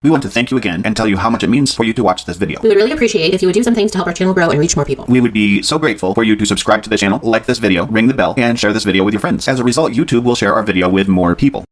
We want to thank you again and tell you how much it means for you to watch this video. We would really appreciate if you would do some things to help our channel grow and reach more people. We would be so grateful for you to subscribe to the channel, like this video, ring the bell, and share this video with your friends. As a result, YouTube will share our video with more people.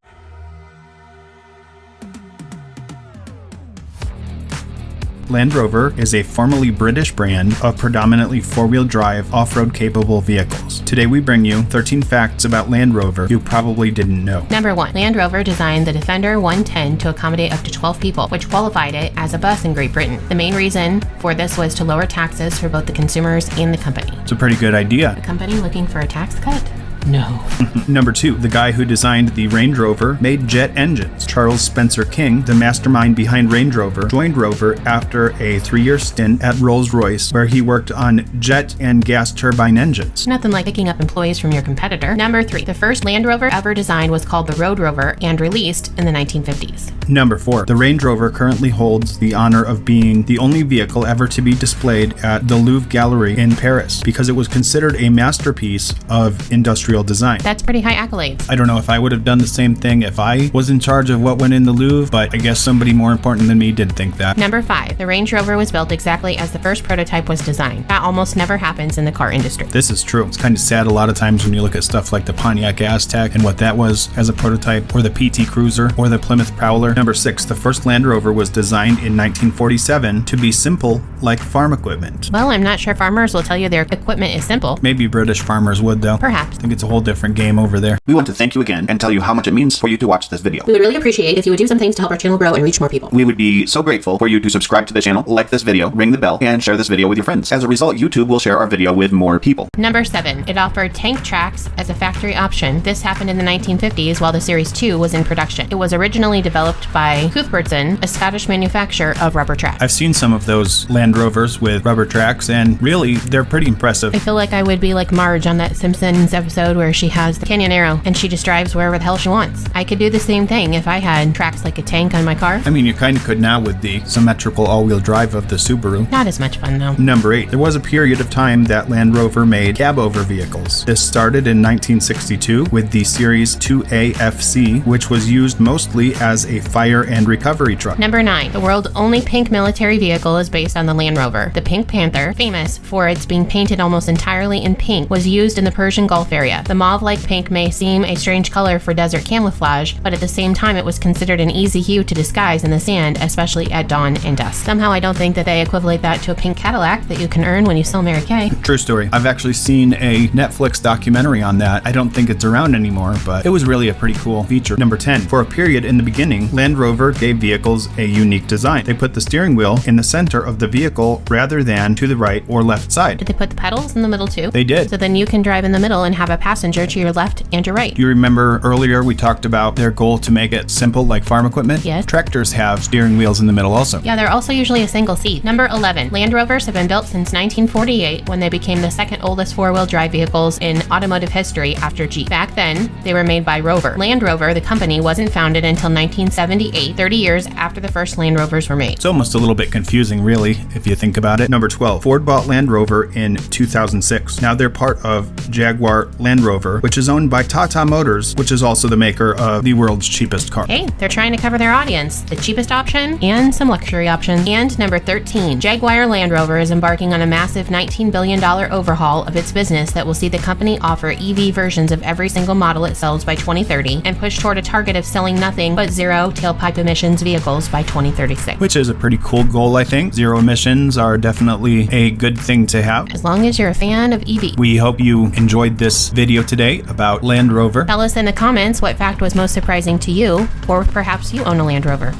Land Rover is a formerly British brand of predominantly four-wheel drive, off-road capable vehicles. Today we bring you 13 facts about Land Rover you probably didn't know. Number 1. Land Rover designed the Defender 110 to accommodate up to 12 people, which qualified it as a bus in Great Britain. The main reason for this was to lower taxes for both the consumers and the company. It's a pretty good idea. The company looking for a tax cut? No. Number 2. The guy who designed the Range Rover made jet engines. Charles Spencer King, the mastermind behind Range Rover, joined Rover after a 3-year stint at Rolls-Royce, where he worked on jet and gas turbine engines. Nothing like picking up employees from your competitor. Number 3. The first Land Rover ever designed was called the Road Rover and released in the 1950s. Number 4. The Range Rover currently holds the honor of being the only vehicle ever to be displayed at the Louvre Gallery in Paris because it was considered a masterpiece of industrial design. That's pretty high accolades. I don't know if I would have done the same thing if I was in charge of what went in the Louvre, but I guess somebody more important than me did think that. Number 5. The Range Rover was built exactly as the first prototype was designed. That almost never happens in the car industry. This is true. It's kind of sad a lot of times when you look at stuff like the Pontiac Aztek and what that was as a prototype, or the PT Cruiser, or the Plymouth Prowler. Number 6. The first Land Rover was designed in 1947 to be simple like farm equipment. Well, I'm not sure farmers will tell you their equipment is simple. Maybe British farmers would though. Perhaps. I think it's a whole different game over there. We want to thank you again and tell you how much it means for you to watch this video. We would really appreciate if you would do some things to help our channel grow and reach more people. We would be so grateful for you to subscribe to the channel, like this video, ring the bell, and share this video with your friends. As a result, YouTube will share our video with more people. Number 7. It offered tank tracks as a factory option. This happened in the 1950s while the Series 2 was in production. It was originally developed by Cuthbertson, a Scottish manufacturer of rubber tracks. I've seen some of those Land Rovers with rubber tracks, and really, they're pretty impressive. I feel like I would be like Marge on that Simpsons episode where she has the Canyon Arrow and she just drives wherever the hell she wants. I could do the same thing if I had tracks like a tank on my car. I mean, you kind of could now with the symmetrical all-wheel drive of the Subaru. Not as much fun though. Number 8. There was a period of time that Land Rover made cab-over vehicles. This started in 1962 with the Series 2A FC, which was used mostly as a fire and recovery truck. Number 9. The world's only pink military vehicle is based on the Land Rover. The Pink Panther, famous for its being painted almost entirely in pink, was used in the Persian Gulf area. The mauve-like pink may seem a strange color for desert camouflage, but at the same time it was considered an easy hue to disguise in the sand, especially at dawn and dusk. Somehow I don't think that they equivalent that to a pink Cadillac that you can earn when you sell Mary Kay. True story. I've actually seen a Netflix documentary on that. I don't think it's around anymore, but it was really a pretty cool feature. Number 10. For a period in the beginning, Land Rover gave vehicles a unique design. They put the steering wheel in the center of the vehicle rather than to the right or left side. Did they put the pedals in the middle too? They did. So then you can drive in the middle and have a passenger to your left and your right. You remember earlier we talked about their goal to make it simple like farm equipment? Yes. Tractors have steering wheels in the middle also. Yeah, they're also usually a single seat. Number 11. Land Rovers have been built since 1948 when they became the second oldest four-wheel drive vehicles in automotive history after Jeep. Back then, they were made by Rover. Land Rover, the company, wasn't founded until 1978, 30 years after the first Land Rovers were made. It's almost a little bit confusing, really, if you think about it. Number 12. Ford bought Land Rover in 2006. Now they're part of Jaguar Land Rover, which is owned by Tata Motors, which is also the maker of the world's cheapest car. Hey, they're trying to cover their audience. The cheapest option and some luxury options. And number 13. Jaguar Land Rover is embarking on a massive $19 billion overhaul of its business that will see the company offer EV versions of every single model it sells by 2030 and push toward a target of selling nothing but zero tailpipe emissions vehicles by 2036. Which is a pretty cool goal, I think. Zero emissions are definitely a good thing to have. As long as you're a fan of EV. We hope you enjoyed this video today about Land Rover. Tell us in the comments what fact was most surprising to you, or perhaps you own a Land Rover.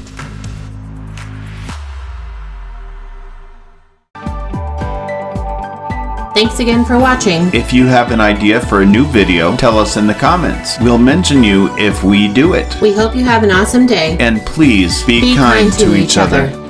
Thanks again for watching. If you have an idea for a new video, tell us in the comments. We'll mention you if we do it. We hope you have an awesome day. And please be kind to each other.